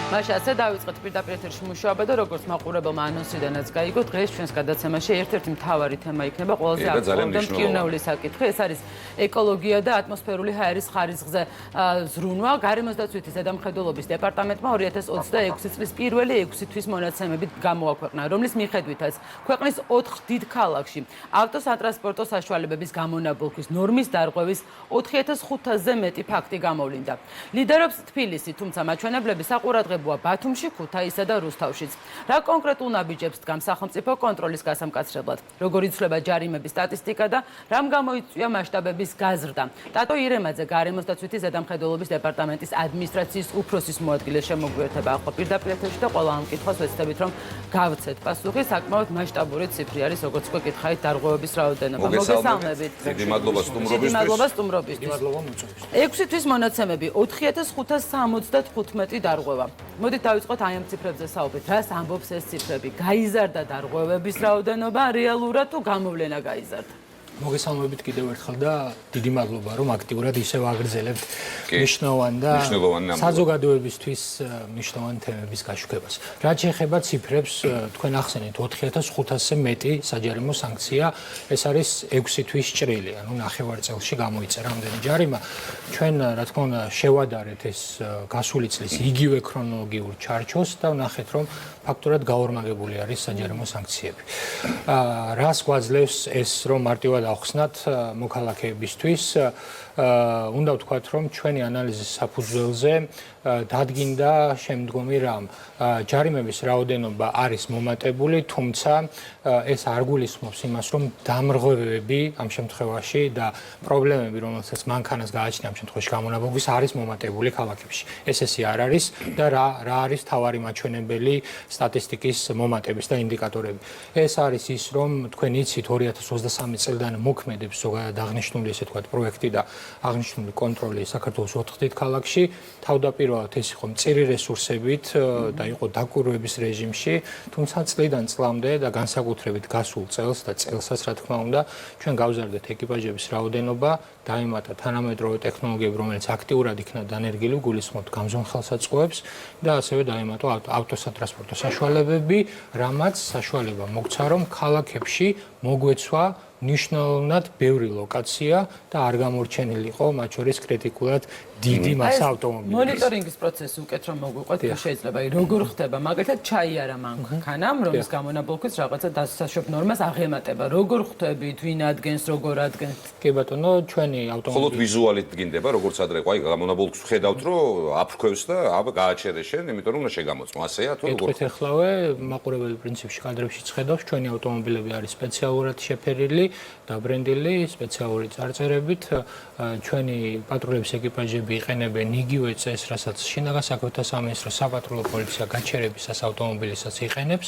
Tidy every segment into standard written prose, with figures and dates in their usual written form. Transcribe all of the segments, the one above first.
მაშინ ასე დავიწყეთ პირდაპირ ეთერში მუშაობა და როგორც მაყურებელმა ანონსიდანაც გაიგო, დღეს ჩვენს გადაცემაში ერთ-ერთი მთავარი თემა იქნება ყველაზე აქტუალური და მტკივნეული საკითხი. ეს არის ეკოლოგია და ატმოსფერული ჰაერის ხარისხზე ზრუნვა. გარემოს დაცვითი ზედამხედველობის დეპარტამენტმა 2026 წლის პირველი 6 თვის მონაცემებით გამოაქვეყნა, რომლის მიხედვითაც ქვეყნის 4 დიდ ქალაქში ავტოსატრანსპორტო საშუალებების გამონაბოლქვის ნორმის დარღვევის 4500-ზე მეტი ფაქტი გამოვლინდა. ლიდერობს თბილისი, თუმცა მაჩვენებლები საყურადღებოა ბათუმში, ქუთაისსა და რუსთავშიც. რა კონკრეტულ ნაბიჯებს დგამს სახელმწიფო კონტროლის გასამკაცრებლად? როგორ იცვლება ჯარიმების სტატისტიკა და რამ გამოიწვია მასშტაბების გაზრდა? ტატო ირემაძე, გარემოს დაცვითი ზედამხედველობის დეპარტამენტის ადმინისტრაციის უფროსის მოადგილე შემოგვიერთება ახლა პირდაპირ ეთერში და ყველა ამ კითხვას ვეცდებით, რომ გავცეთ პასუხი. საკმაოდ მასშტაბური ციფრი არის, როგორც გვეკითხავით, დარღვევების რაოდენობა. მოგესალმებით. დიდი მადლობა სტუმრობისთვის. მადლობა სტუმრობისთვის. 6 თვის მონაცემები 4575 დარღვევა. მოდით დავიწყოთ აი ამ ციფრებზე საუბრით. რას ამბობს ეს ციფრები? გაიზარდა დარღვევების რაოდენობა რეალურად თუ გამოვლენა გაიზარდა? მოგესალმებით კიდევ ერთხელ და დიდი მადლობა, რომ აქტიურად ისევ აგრძელებთ მნიშვნელოვან და საზოგადოებისთვის მნიშვნელოვანი თემების გაშუქებას. რაც შეეხება ციფრებს, თქვენ ახსენეთ 4500-ზე მეტი საჯარიმო სანქცია, ეს არის 6 თვის ჭრილი, ანუ ნახევარწელში გამოიწერა რამდენი ჯარიმა. ჩვენ, რა თქმა უნდა, შევადარეთ ეს გასული წლის იგივე ქრონოლოგიურ ჩარჩოს და ვნახეთ, რომ ფაქტურად გაორმაგებული არის საჯარიმო სანქციები. რას გვაძლევს ეს, რომ მარტივად ახსნათ მოქალაქეებისთვის, უნდა ვთქვათ, რომ ჩვენი ანალიზის საფუძველზე დადგინდა შემდგომი რამ. ჯარიმების რაოდენობა არის მომატებული, თუმცა ეს არ გულისხმობს იმას, რომ დამრღვევები ამ შემთხვევაში და პრობლემები, რომელსაც მანქანას გააჩნია ამ შემთხვევაში გამონაბოლქვის, არის მომატებული ქალაქებში. ესე არ არის და რა არის თავარი მაჩვენებელი სტატისტიკის მომატების და ინდიკატორები. ეს არის ის, რომ თქვენ იცით 2023 წლიდან მოქმედებს ზოგადად აღნიშნული ესე ვთქვათ პროექტი და აღნიშნული კონტროლი საქართველოს 4 დიდ ქალაქში. თავდაპირველად ეს იყო მწირი რესურსებით და იყო დაკვირვების რეჟიმში, თუმცა წლიდან წლამდე და განსაკუთრებით გასულ წელს და წელსაც რა თქმა უნდა, ჩვენ გავზარდეთ ეკიპაჟების რაოდენობა, დაემატა თანამედროვე ტექნოლოგიები, რომელიც აქტიურად იქნა დანერგილი, გულისხმობთ გამზონ ხელსაწყოებს და ასევე დაემატა ავტოსატრანსპორტო საშუალებები, რამაც საშუალება მოგცა, რომ ქალაქებში მოგვეცვა ნიშნულად ბევრი ლოკაცია და არ გამორჩენილიყო მათ შორის კრიტიკულად დიდი მასა ავტომობილების. მონიტორინგის პროცესი უკეთ რომ მოგვიყვეთ, შეიძლება როგორ ხდება, მაგალითად ჩაიარა მანქანამ, რომის გამონაბოლქვის რაღაცა დასაშობ ნორმას აღემატება. როგორ ხვდებით, ვინ ადგენს, როგორ ადგენს? კი ბატონო, ჩვენი ავტომობილი მხოლოდ ვიზუალით დგინდება, როგორც ადრე, აი გამონაბოლქს ხედავთ, რომ აფრქვევს და გააჩერე შენ, იმიტომ რომ უნდა შეგამოწმო. ასეა თუ როგორ? ეთქვით ახლავე, მაყურებელი პრინციპში კადრებში ხედავს, ჩვენი ავტომობილები არის სპეციალურად შეფერილი, დაბრენდილი, სპეციალური წარწერებით, ჩვენი პატრულების ეკიპაჟები იყენებენ იგივე წესს, რასაც შინაგან საქმეთა სამინისტრო საპატრულო პოლიცია გაჩერებისას ავტომობილისაც იყენებს.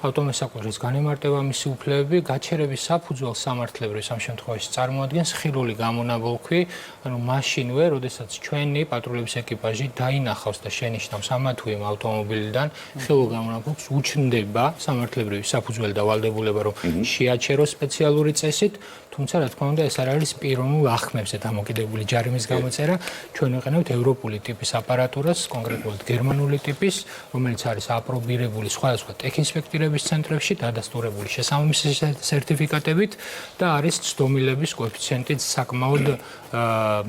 ავტომესაკუთრების განემარტება მისი უფლებები, გაჩერების საფუძველს სამართლებრივ ამ შემთხვევაში წარმოადგენს ხილული გამონაბოლქვი, ანუ მაშინვე, როდესაც ჩვენი პატრულების ეკიპაჟი დაინახავს და შენიშნავს ამა თუ იმ ავტომობილიდან ხილულ გამონაბოლქვს, უჩნდება სამართლებრივი საფუძველი და ვალდებულება, რომ შეაჩეროს სპეციალური წესით, თუმცა რა თქმა უნდა, ეს არ არის პიროვნულ ახმებზე დამოკიდებული ჯარიმის გამოწერა. ჩვენ ვიყენებთ ევროპული ტიპის აპარატურას, კონკრეტულად გერმანული ტიპის, რომელიც არის აპრობირებული სხვადასხვა ტექინსპექტირების ცენტრებში, დადასტურებული შესაბამისი სერტიფიკატებით და არის ცდომილების კოეფიციენტით საკმაოდ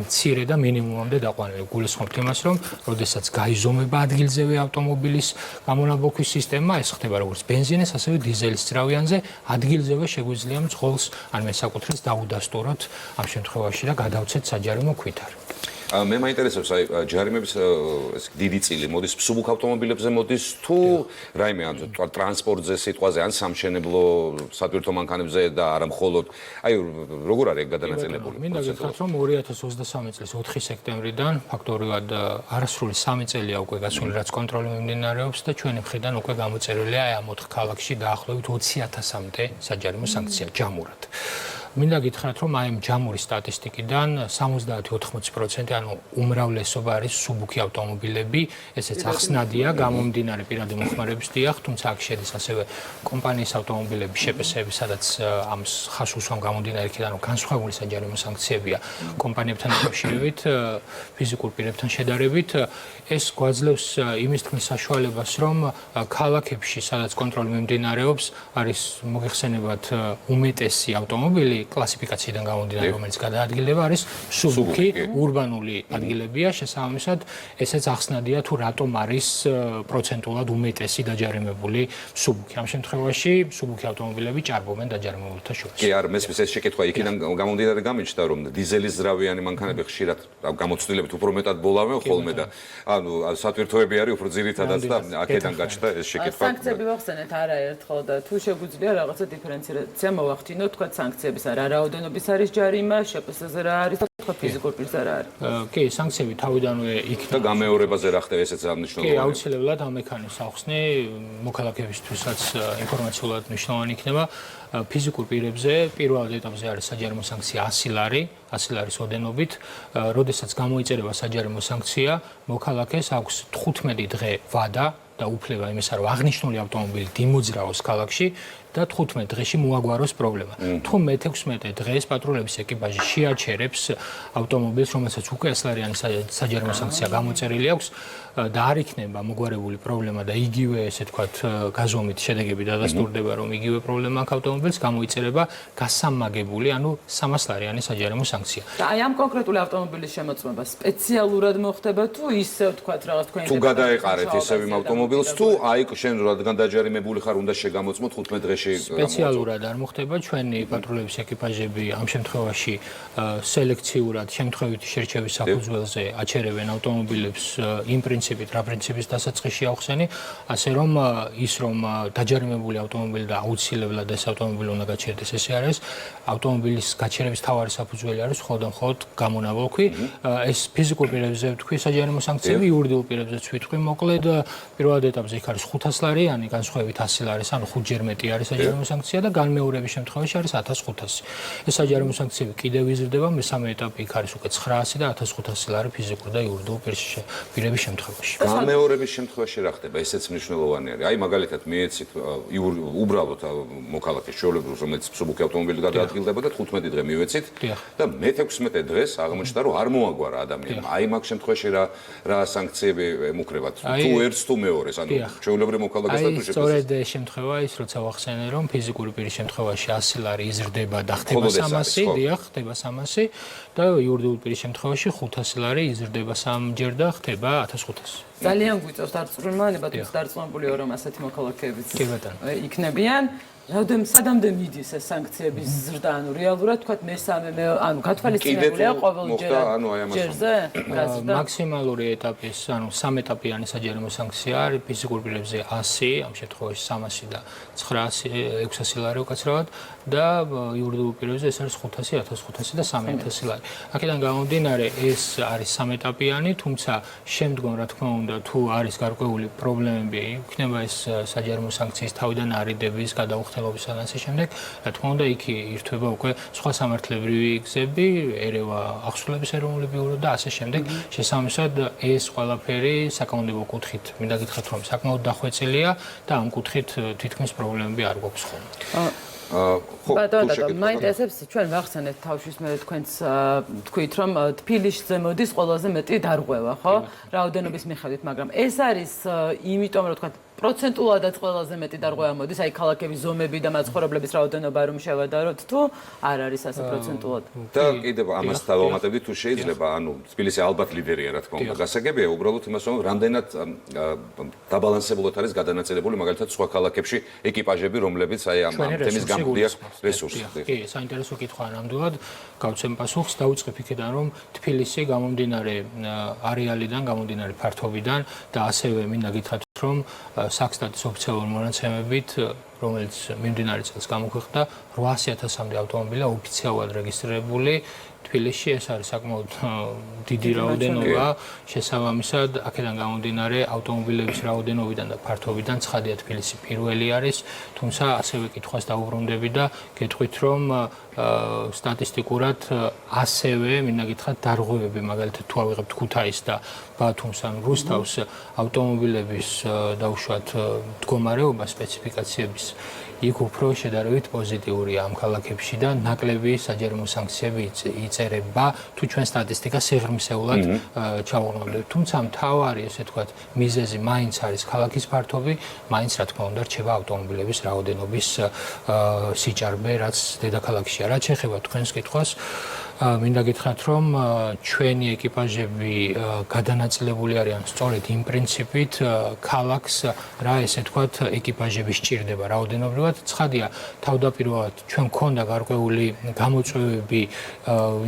მცირე და მინიმუმამდე დაყვანილი. გულისხმობთ იმას, რომ როდესაც გაიზომება ადგილზევე ავტომობილის გამონაბოლქვის სისტემა, ეს ხდება როგორც ბენზინის, ასევე დიზელის ძრავიანზე, ადგილზევე შეგვიძლია მძღოლს ან მესაკუთრეს დაუდასტუროთ ამ შემთხვევაში და გადავცეთ საჯარიმო ქვითარ. მე მაინტერესებს აი ჯარიმების ეს დიდი წილი მოდის მსუბუქ ავტომობილებზე მოდის თუ რაიმე ან ტრანსპორტზე სიტყვაზე ან სამშენებლო სატვირთო მანქანებზე და არა მხოლოდ აი როგორ არის გადანაწილებული? მინდა გითხრათ რომ 2023 წლის 4 სექტემბრიდან ფაქტობრივად არასრული 3 წელია უკვე გასული რაც კონტროლი მიმდინარეობს და ჩვენი მხრიდან უკვე გამოწერილია აი ამ 4 ქალაქში დაახლოებით 20000-მდე საჯარიმო სანქცია ჯამურად. მინდა გითხრათ, რომ აი ამ ჯამური სტატისტიკიდან 70-80%, ანუ უმრავლესობა არის სუბუქი ავტომობილები, ესეც ახსნადია, გამომდინარე პირადი მოხმარების დიახ, თუმცა აქ შედის ასევე კომპანიის ავტომობილების შეპესები, სადაც ამ ხას უსვამ გამომდინარე იქიდან, რომ განსხვავებული საჯარიმო სანქციებია კომპანიებთან დაკავშირებით, ფიზიკურ პირებთან შედარებით. ეს გვაძლევს იმის თქმის საშუალებას, რომ ქალაქებში, სადაც კონტროლი მიმდინარეობს, არის მოიხსენებათ უმეტესი ავტომობილი კლასიფიკაციიდან გამომდინარე, რომელიც გადაადგილდება, არის სუბუქი, ურბანული ადგილებია, შესაბამისად, ესეც ახსნადია თუ რატომ არის პროცენტულად უმეტესი დაჯარიმებული სუბუქი. ამ შემთხვევაში სუბუქი ავტომობილები ჭარბობენ დაჯარიმებულთა შორის. კი, არ მესმის ეს შეკითხვა იქიდან გამომდინარე გამიჩნდა, რომ დიზელის ზრავიანი მანქანები ხშირად გამოცდილებით უფრო მეტად ბოლავენ ხოლმე და ანუ სატვირთოები არის უფრო ძირითადად და აქედან გაჩნდა ეს შეკითხვა. სანქციები ვახსენეთ არაერთხელ და თუ შეგვიძლია რაღაცა დიფერენცირაცია მოვახდინოთ, თქვა სანქციების რა რაოდენობის არის ჯარიმა, შეპსზე რა არის და თქვა ფიზიკურ პირზე რა არის. კი, სანქციები თავიდანვე იქნება. და გამეორებაზე რა ხდება, ესეც მნიშვნელოვანია. კი, აუცილებლად ამ მექანიზმს ახსნი მოქალაქეებისთვისაც ინფორმაციულად მნიშვნელოვანი იქნება. ფიზიკურ პირებზე პირველ ეტაპზე არის საჯარიმო სანქცია 100 ლარი, 100 ლარის ოდენობით. როდესაც გამოიწერება საჯარიმო სანქცია, მოქალაქეს აქვს 15 დღე ვადა და უფლება იმისა, რომ აღნიშნული ავტომობილი დიმოძრაოს ქალაქში და 15 დღეში მოაგვაროს პრობლემა. თუ მე-16 დღეს პატრულების ეკიპაჟი შეაჩერებს ავტომობილს, რომელსაც უკვე 100 ლარიანი საჯარიმო სანქცია გამოწერილი აქვს და არ იქნება მოგვარებული პრობლემა და იგივე, ესე ვთქვათ, გაზომით შედეგები დადასტურდება, რომ იგივე პრობლემა აქვს ავტომობილს, გამოიწერება გასამაგებული, ანუ 300 ლარიანი საჯარიმო სანქცია. და აი ამ კონკრეტული ავტომობილის შემოწმება სპეციალურად მოხდება თუ ისე ვთქვათ რაღაც თქვენი თუ გადაეყარეთ ისევ იმ ავტომობილს თუ აი შენ რადგან დაჯარიმებული ხარ, უნდა შეგამოწმოთ 15 დღეში სპეციალურად არ მოხდება, ჩვენი პატრულების ეკიპაჟები ამ შემთხვევაში სელექციურად შემთხვევითი შერჩევის საფუძველზე აჩერებენ ავტომობილებს იმ პრინციპით, რა პრინციპის დასაწყისში ახსენი, ასე რომ ის რომ დაჯარიმებული ავტომობილი და აუცილებლად ეს ავტომობილი უნდა გაჩერდეს, ესე არის ავტომობილის გაჩერების თავარი საფუძველი არის მხოლოდ გამონაბოლქვი. ეს ფიზიკურ პირებზე ვთქვი საჯარიმო სანქციები, იურიდიულ პირებზეც ვიტყვი, მოკლედ პირველ ეტაპზე იქ არის 500 ლარიანი, განსხვავებით 100 ლარის, ანუ 5-ჯერ მეტი არის საჯარიმო სანქცია და განმეორების შემთხვევაში არის 1500. ეს საჯარიმო სანქციები კიდევ იზრდება, მესამე ეტაპი იქ არის უკვე 900 და 1500 ლარი ფიზიკურ და იურიდიულ პირების შემთხვევაში. განმეორების შემთხვევაში რა ხდება? ესეც მნიშვნელოვანი არის. აი მაგალითად მიეცით უბრალოდ მოქალაქეს ჩვეულებრივ, რომელიც სუბუქი ავტომობილი გადაადგილდება და 15 დღე მივეცით და მე-16 დღეს აღმოჩნდა, რომ არ მოაგვარა ადამიანმა. აი მაგ შემთხვევაში რა სანქციები ემუქრებათ? თუ ერთს თუ მეორეს, ანუ ჩვეულებრივ მოქალაქეს და თუ შეფასებას. სწორედ ეს შემთხვევა ის, როცა ვახსენე, რომ ფიზიკური პირის შემთხვევაში 100 ლარი იზრდება და ხდება 300, დიახ, ხდება 300 და იურიდიული პირის შემთხვევაში 500 ლარი იზრდება 3-ჯერ და ხდება 1500. ძალიან გვიწევს დარწმუნება, თუ დარწმუნებული ვარ, რომ ასეთი მოქალაქეებიც კი ბატონო. იქნებიან. სადამდე მიდის ეს სანქციების ზრდა, ანუ რეალურად თქვათ მესამე, ანუ გათვალისწინებულია ყოველჯერ ჯერზე? მაქსიმალური ეტაპის, ანუ 3 ეტაპიანი საჯარიმო სანქცია არის ფიზიკურ პირებზე 100, ამ შემთხვევაში 300 და 900, 600 ლარი უკაცრავად და იურიდიულ პირებზე ეს არის 500, 1500 და 3000 ლარი. აქედან გამომდინარე, ეს არის 3 ეტაპიანი, თუმცა შემდგომ რა თქმა უნდა, თუ არის გარკვეული პრობლემები, იქნება ეს საჯარიმო სანქციის თავიდან არიდების გადაუხდელობის ან ასე შემდეგ, რა თქმა უნდა, იქ ირთვება უკვე სხვა სამართლებრივი გზები, ერევა ახსოვების ეროვნული ბიურო და ასე შემდეგ. შესაბამისად, ეს ყველაფერი საკანონმდებლო კუთხით, მინდა გითხრათ, რომ საკმაოდ დახვეწილია და ამ კუთხით თითქმის პრობლემები არ გვაქვს ხოლმე. ბატონო, მაინტერესებს ჩვენ ვახსენეთ თავშვის მე თქვენს თქვით, რომ თბილისზე მოდის ყველაზე მეტი დარღვევა, ხო? რაოდენობის მიხედვით, მაგრამ ეს არის იმიტომ, რომ თქვა პროცენტულადაც ყველაზე მეტი დარღვევა მოდის, აი ქალაქების ზომები და მაცხოვრებლების რაოდენობა რომ შევადაროთ, თუ არ არის ასე პროცენტულად. და კიდევ ამას დავამატებდი, თუ შეიძლება, ანუ თბილისი ალბათ ლიდერია, რა თქმა უნდა, გასაგებია უბრალოდ იმას, რომ რამდენად დაბალანსებულად არის გადანაწილებული მაგალითად სხვა ქალაქებში ეკიპაჟები, რომლებიც აი ამ თემის გამგდიან რესურსები. კი, საინტერესო კითხვაა ნამდვილად. გავცემ პასუხს, დავიწყებ იქიდან, რომ თბილისი გამომდინარე არეალიდან, გამომდინარე ფართობიდან და ასევე მინდა გითხრათ, რომ საქსტატის ოფიციალური მონაცემებით, რომელიც მიმდინარე წელს გამოქვეყნდა, 800,000-მდე ავტომობილა ოფიციალურად რეგისტრირებული თბილისში ეს არის საკმაოდ დიდი რაოდენობა, შესაბამისად, აქედან გამომდინარე ავტომობილების რაოდენობიდან და ფართობიდან ცხადია თბილისი პირველი არის, თუმცა ასევე კითხვას დაუბრუნდები და გეტყვით, რომ სტატისტიკურად ასევე მინდა გითხრათ დარღვევები, მაგალითად თუ ავიღებთ ქუთაისს და ბათუმს ან რუსთავს ავტომობილების დაუშვათ მდგომარეობა სპეციფიკაციების იქ უფრო შედარებით პოზიტიურია ამ ქალაქებში და ნაკლები საჯარიმო სანქციები იწერება თუ ჩვენ სტატისტიკა სიღრმისეულად ჩავუყრდებით. თუმცა მთავარი ესე ვთქვათ მიზეზი მაინც არის ქალაქის ფართობი, მაინც რა თქმა უნდა რჩება ავტომობილების რაოდენობის სიჭარბე, რაც დედაქალაქშია. რაც შეეხება თქვენს კითხვას, მინდა გითხრათ, რომ ჩვენი ეკიპაჟები გადანაწილებული არიან სწორედ იმ პრინციპით, ქალაქს რა ესე ვთქვათ ეკიპაჟები სჭირდება რაოდენობრივად. ცხადია, თავდაპირველად ჩვენ გქონდა გარკვეული გამოწვევები,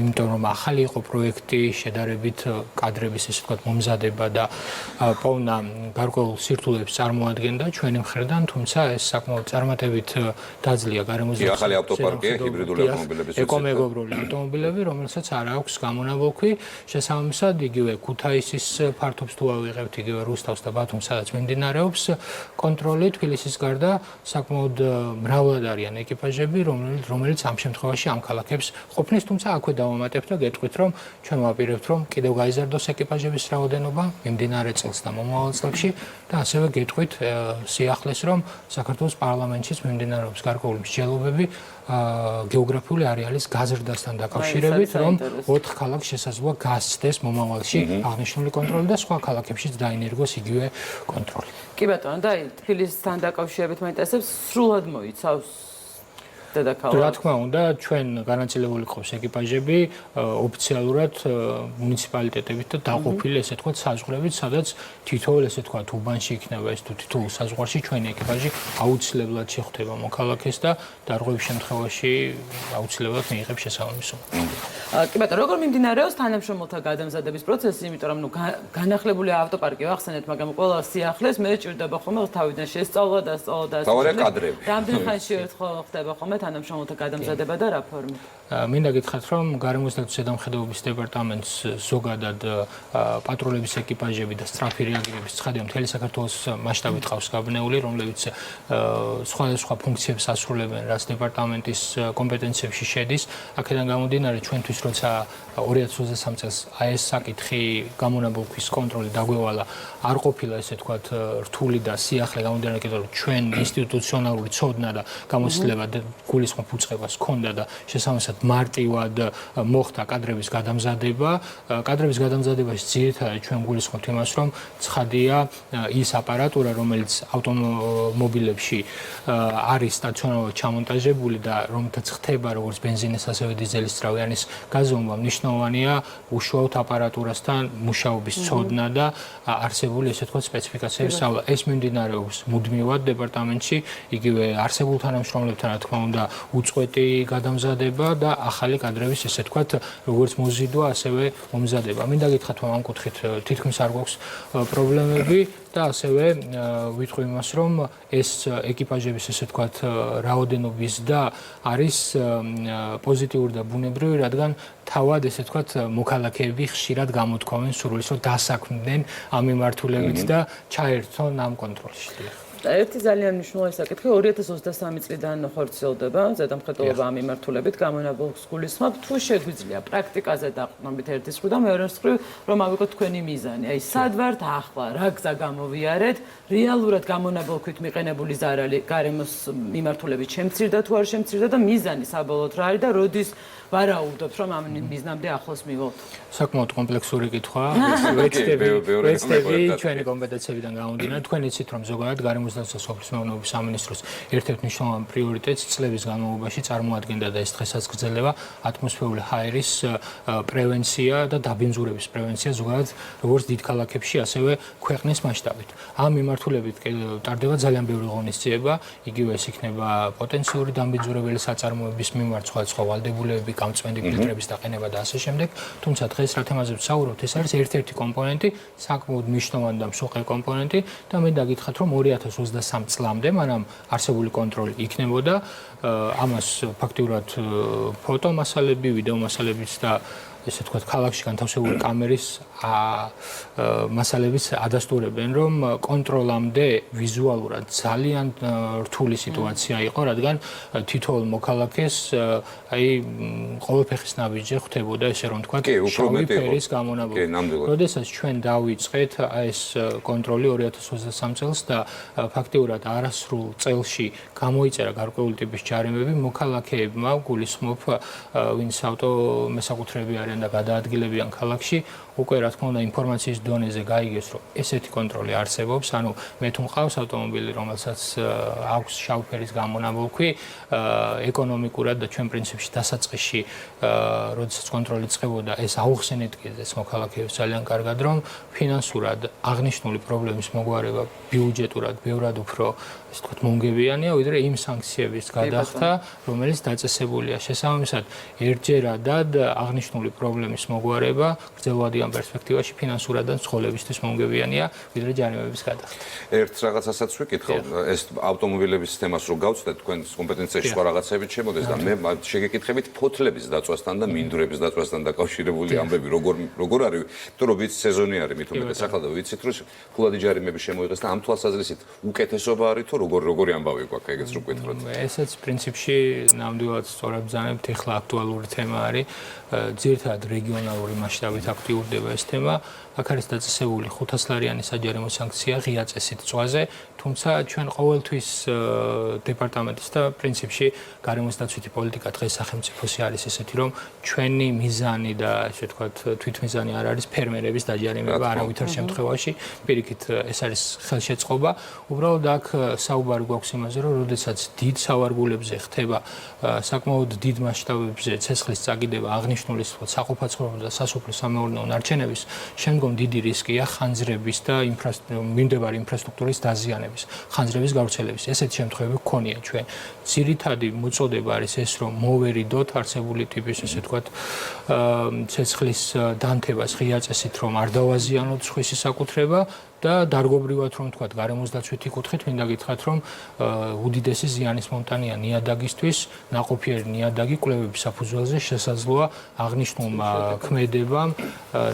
იმიტომ რომ ახალი იყო პროექტი, შედარებით კადრების ესე ვთქვათ მომზადება და პოვნა გარკვეულ სირთულეებს წარმოადგენდა ჩვენი მხრიდან, თუმცა ეს საკმაოდ წარმატებით დაძლია გარემოსდაცვის ახალი ავტოპარკია ჰიბრიდული ავტომობილების ეკომეგობრული ავტომობილები, რომელსაც არ აქვს გამონაბოლქვი. შესაბამისად, იგივე ქუთაისის ფართობს თუ ავიღებთ, იგივე რუსთავს და ბათუმს, სადაც მიმდინარეობს კონტროლი, თბილისის გარდა საკმაოდ მრავლად არიან ეკიპაჟები, რომელიც ამ შემთხვევაში ამ ქალაქებს ყოფნის, თუმცა აქვე დავამატებთ და გეტყვით, რომ ჩვენ ვაპირებთ, რომ კიდევ გაიზარდოს ეკიპაჟების რაოდენობა მიმდინარე წელს და მომავალ წლებში და ასევე გეტყვით სიახლეს, რომ საქართველოს პარლამენტშიც მიმდინარეობს გარკვეული მსჯელობები გეოგრაფიული არეალის გაზრდასთან დაკავშირებით, რომ 4 ქალაქს შესაძლოა გასცდეს მომავალში აღნიშნული კონტროლი და სხვა ქალაქებშიც დაინერგოს იგივე კონტროლი. კი ბატონო, და თბილისთან დაკავშირებით მაინტერესებს, სრულად მოიცავს დედაქალაქს? რა თქმა უნდა, ჩვენ განაწილებული ყავს ეკიპაჟები ოფიციალურად მუნიციპალიტეტებით და დაყოფილი ესე ვთქვათ საზღვრებით, სადაც თითოეულ ესე ვთქვათ უბანში იქნება ეს თუ თითოეულ საზღვარში ჩვენი ეკიპაჟი აუცილებლად შეხვდება მოქალაქეს და დარღვევის შემთხვევაში აუცილებლად მიიღებს შესაბამის უმცირესობას. კი ბატონო, როგორ მიმდინარეობს თანამშრომელთა გადამზადების პროცესი, იმიტომ რომ განახლებული ავტოპარკი ვახსენეთ, მაგრამ ყველა სიახლეს მე ჭირდება ხოლმე თავიდან შესწავლა და სწავლა და თავარი კადრები. რამდენ ხანში ერთხელ ხდება ხოლმე თანამშრომელთა გადამზადება და რა ფორმით? მინდა გითხრათ, რომ გარემოსდაცვის ზედამხედველობის დეპარტამენტს ზოგადად პატრულების ეკიპაჟები და სწრაფი რეაგირების ცხადია მთელი საქართველოს მასშტაბით ყავს გაბნეული, რომლებიც სხვადასხვა ფუნქციებს ასრულებენ, რაც დეპარტამენტის კომპეტენციებში შედის. აქედან გამომდინარე, ჩვენთვის როცა 2023 წელს აი ეს საკითხი გამონაბოლქვის კონტროლი დაგვევალა, არ ყოფილა ესე ვთქვათ რთული და სიახლე გამომდინარე კიდევ რომ ჩვენ ინსტიტუციონალური ცოდნა და გამოცდილება გულისხმობ უწყებას ჰქონდა და შესაბამისად მარტივად მოხდა კადრების გადამზადება. კადრების გადამზადებაში ძირითადად ჩვენ გულისხმობთ იმას, რომ ცხადია ის აპარატურა, რომელიც ავტომობილებში არის სტაციონარულად ჩამონტაჟებული და რომელთაც ხდება როგორც ბენზინის, ასევე დიზელის სწრაფიანის გაზომვა, მნიშვნელოვანია უშუალოდ აპარატურასთან მუშაობის ცოდნა და არსებული ესე ვთქვათ სპეციფიკაციების სწავლა. ეს მიმდინარეობს მუდმივად დეპარტამენტში, იგივე არსებულ თანამშრომლებთან რა თქმა უნდა უწყვეტი გადამზადება და ახალი კადრების ესე ვთქვათ როგორც მოზიდვა, ასევე მომზადება. მინდა გითხრათ, რომ ამ კუთხით თითქმის არ გვაქვს პრობლემები და ასევე ვიტყვი იმას, რომ ეს ეკიპაჟების ესე ვთქვათ რაოდენობის და არის პოზიტიური და ბუნებრივი, რადგან თავად ესე ვთქვათ მოქალაქეები ხშირად გამოთქვამენ სურვილს, რომ დასაქმდნენ ამ მიმართულებით და ჩაერთონ ამ კონტროლში. ერთი ძალიან მნიშვნელოვანი საკითხი 2023 წლიდან ხორციელდება ზედამხედველობა ამ მიმართულებით გამონაბოლქვს გულისხმობ თუ შეგვიძლია პრაქტიკაზე დაყრდნობით ერთის მხრივ და მეორეს მხრივ რომ ავიღოთ თქვენი მიზანი. აი სად ვართ ახლა, რა გზა გამოვიარეთ, რეალურად გამონაბოლქვით მიყენებული ზარალი გარემოს მიმართულებით შემცირდა თუ არ შემცირდა და მიზანი საბოლოოდ რა არის და როდის ვარაუდობთ რომ ამ მიზნამდე ახლოს მივიღოთ? საკმაოდ კომპლექსური კითხვაა. ვეცდები ჩვენი კომპეტენციებიდან გამომდინარე, თქვენ იცით რომ ზოგადად გარემოსდაცვის და სოფლის მეურნეობის სამინისტროს ერთ-ერთ მნიშვნელოვან პრიორიტეტს წლების განმავლობაში წარმოადგენდა და ეს დღესაც გრძელდება ატმოსფერული ჰაერის პრევენცია და დაბინძურების პრევენცია ზოგადად როგორც დიდ ქალაქებში, ასევე ქვეყნის მასშტაბით. ამ მიმართულებით ტარდება ძალიან ბევრი ღონისძიება, იგივე ეს იქნება პოტენციური დაბინძურებელი საწარმოების მიმართ სხვადასხვა ვალდებულებები, გამწვენდი ფილტრების დაყენება და ასე შემდეგ. თუმცა დღეს რა თემაზე ვსაუბრობთ, ეს არის ერთ-ერთი კომპონენტი, საკმაოდ მნიშვნელოვანი და მსუყე კომპონენტი და მე დაგითხრათ, რომ 2023 წლამდე, მანამ არსებული კონტროლი იქნებოდა. ამას ფაქტიურად ფოტო მასალები, ვიდეო მასალებიც და ესე თქვა ქალაქში განთავსებული კამერის მასალებიც ადასტურებენ, რომ კონტროლამდე ვიზუალურად ძალიან რთული სიტუაცია იყო, რადგან თითოეულ მოქალაქეს აი ყოველფეხის ნაბიჯზე ხვდებოდა ესე რომ თქვა შავი ფერის გამონაბოლქვი. როდესაც ჩვენ დავიწყეთ ეს კონტროლი 2023 წელს და ფაქტიურად არასრულ წელში გამოიწერა გარკვეული ტიპის ჯარიმები მოქალაქეებმა, გულისხმობ ვინც ავტომესაკუთრეები არიან და გადაადგილებიან ქალაქში, უკვე რა თქმა უნდა ინფორმაციის დონეზე გაიგეს, რომ ესეთი კონტროლი არსებობს, ანუ მე თუ მყავს ავტომობილი, რომელსაც აქვს შავი ფერის გამონაბოლქვი, ეკონომიკურად და ჩვენ პრინციპში დასაწყისში, როდესაც კონტროლი წყებოდა, ეს აუხსენეთ კიდეც მოქალაქეებს ძალიან კარგად, რომ ფინანსურად აღნიშნული პრობლემის მოგვარება ბიუჯეტურად ბევრად უფრო ესე ვთქვათ მომგებიანია, ვიდრე იმ სანქციების გადახდა, რომელიც დაწესებულია. შესაბამისად, ერთჯერადად აღნიშნული პრობლემის მოგვარება გრძელვადიან პერსპექტივაში ფინანსურად და ცხოველებისთვის მომგებიანია, ვიდრე ჯარიმების გადახდა. ერთ რაღაცასაც ვიკითხავ, ეს ავტომობილების თემას რო გავწვდეთ, თქვენს კომპეტენციაში სხვა რაღაცებით შემოდეს და მე შეგეკითხებით ფოთლების დაწვასთან და მინდვრების დაწვასთან დაკავშირებული ამბები როგორ არის, იმიტომ რომ ვიცით სეზონი არის მით უმეტეს ახლა და ვიცით რომ ფულადი ჯარიმები შემოიღეს და ამ თვალსაზრისით უკეთესობა არის თუ როგორი ამბავი გვაქვს ეგეც რო გკითხოთ. ესეც პრინციპში ნამდვილად სწორად ბრძანებთ, ეხლა აქტუალური თემა არის. ძირითადად რეგიონალური მასშტაბით აქტიურდება ეს თემა. აქ არის დაწესებული 500 ლარიანი საჯარიმო სანქცია ღია წესით წვაზე, თუმცა ჩვენ ყოველთვის დეპარტამენტის და პრინციპში გარემოსდაცვითი პოლიტიკა დღეს სახელმწიფოსი არის ესეთი, რომ ჩვენი მიზანი და ესე ვთქვათ თვითმიზანი არ არის ფერმერების დაჯარიმება არავითარ შემთხვევაში, პირიქით ეს არის ხელშეწყობა. უბრალოდ აქ საუბარი გვაქვს იმაზე, რომ როდესაც დიდ სავარგულებზე ხდება საკმაოდ დიდ მასშტაბებზე ცეცხლის წაგიდება აღნიშნული საყოფაცხოვრებო და სასოფლო-სამეურნეო ნარჩენების, შემდგომ დიდი რისკია ხანძრების და მიმდებარე ინფრასტრუქტურის დაზიანების, ხანძრების გავრცელების. ესეთი შემთხვევები გვქონია ჩვენ. ძირითადი მოწოდება არის ეს, რომ მოვერიდოთ არსებული ტიპის, ესე ვთქვათ, ცეცხლის დანთებას ღია წესით, რომ არ დავაზიანოთ სხვისი საკუთრება და დარგობრივად რომ თქვა გარემოსდაცვითი კუთხით მინდა გითხრათ რომ უდიდესი ზიანის მომტანია ნიადაგისთვის ნაყოფიერი ნიადაგი კვლევების საფუძველზე შესაძლოა აღნიშნულმა ქმედებამ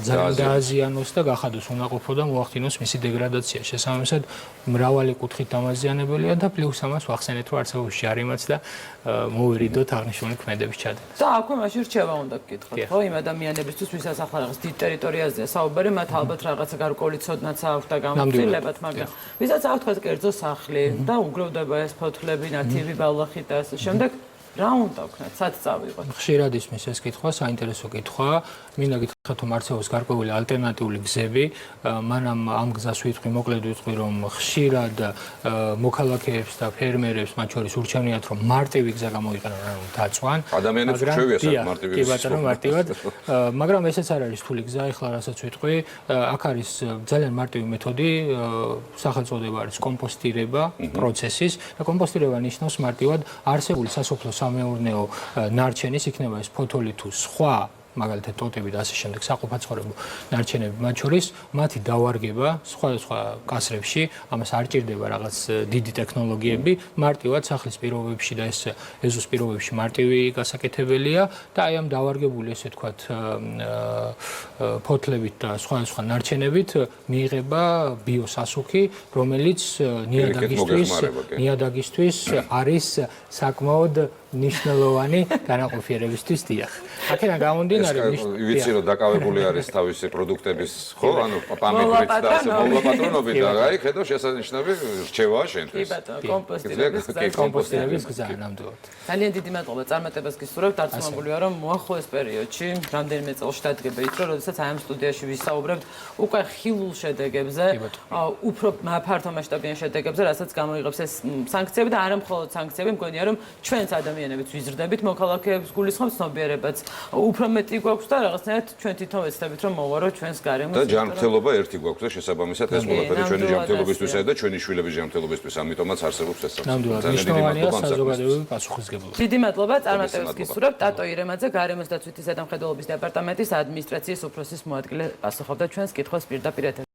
ძალიან დააზიანოს და გახადოს უნაყოფო და მოახდინოს მისი დეგრადაცია შესაბამისად მრავალი კუთხით დამაზიანებელია და პლუს ამას ვახსენეთ რომ არსებობს ჯარიმაც და მოვერიდოთ აღნიშნული ქმედების ჩადება და აქვე მაშინ რჩევა უნდა გკითხოთ ხო იმ ადამიანებისთვის ვისაც ახლა რაღაც დიდ ტერიტორიაზეა საუბარი მათ ალბათ რაღაცა გარკვეული ცოდნაც აქვს და გამოცდილებათ, მაგრამ ვისაც აქვს თქვა კერძო სახლი და უგროვდება ეს ფოთლები, ნათიები ბალახით და ასე შემდეგ, რა უნდა ვქნათ, სად წავიღოთ? ხშირად ისმის ეს კითხვა, საინტერესო კითხვაა. მინდა გითხრათ, რომ არსებობს გარკვეული ალტერნატიული გზები, მანამ ამ გზას ვიტყვი, მოკლედ ვიტყვი, რომ ხშირად მოქალაქეებს და ფერმერებს, მათ შორის ურჩევნიათ, რომ მარტივი გზა გამოიყენონ, ანუ დაწვან. ადამიანებს რჩევია საკ მარტივი გზა. კი ბატონო, მარტივად. მაგრამ ესეც არ არის რთული გზა, ეხლა რასაც ვიტყვი, აქ არის ძალიან მარტივი მეთოდი, სახელწოდება არის კომპოსტირება პროცესის და კომპოსტირება ნიშნავს მარტივად არსებული სასოფლო-სამეურნეო ნარჩენის, იქნება ეს ფოთოლი თუ სხვა მაგალითად ტოტები და ასე შემდეგ საყოფაცხოვრებო ნარჩენები მათ შორის მათი დავარგება სხვადასხვა კასრებში ამას არ ჭირდება რაღაც დიდი ტექნოლოგიები მარტივად სახლის პირობებში და ეს ეზოს პირობებში მარტივი გასაკეთებელია და აი ამ დავარგებული ესე ვთქვათ ფოთლებით და სხვადასხვა ნარჩენებით მიიღება ბიოსასუქი რომელიც ნიადაგისთვის არის საკმაოდ ნიშნულოვანი განაყოფიერებისთვის დიახ. აქედან გამომდინარე ვიცი რომ დაკავებული არის თავისი პროდუქტების ხო ანუ პამეტრით და ასე მოვაპატრონობით და აი ხედავ შესანიშნავი რჩევაა შენთვის. კი ბატონო, კომპოსტირების გზა ნამდვილად. ძალიან დიდი მადლობა წარმატებას გისურვებთ. დარწმუნებულია რომ მოახლოეს პერიოდში რამდენიმე წელს დადგება ის რომ როდესაც აი ამ სტუდიაში ვისაუბრებთ უკვე ხილულ შედეგებზე, უფრო ფართო მასშტაბიან შედეგებზე, რასაც გამოიღებს ეს სანქციები და არა მხოლოდ სანქციები, მგონია რომ ჩვენს ადამიანებს ვიზრდებით, მოქალაქეებს გულისხმობს ცნობიერებაც. უფრო მეტი გვაქვს და რაღაცნაირად ჩვენ თვითონ ვეცდებით რომ მოვარო ჩვენს გარემოს. და ჯანმრთელობა ერთი გვაქვს და შესაბამისად ეს ყველაფერი ჩვენი ჯანმრთელობისთვისა და ჩვენი შვილების ჯანმრთელობისთვის, ამიტომაც არსებობს ეს საკითხი. მნიშვნელოვანია საზოგადოებრივი პასუხისგებლობა. დიდი მადლობა, წარმატებას გისურვებთ. ტატო ირემაძე, გარემოს დაცვითი ზედამხედველობის დეპარტამენტის ადმინისტრაციის უფროსის მოადგილე პასუხობდა ჩვენს კითხვას პირდაპირ ეთერში.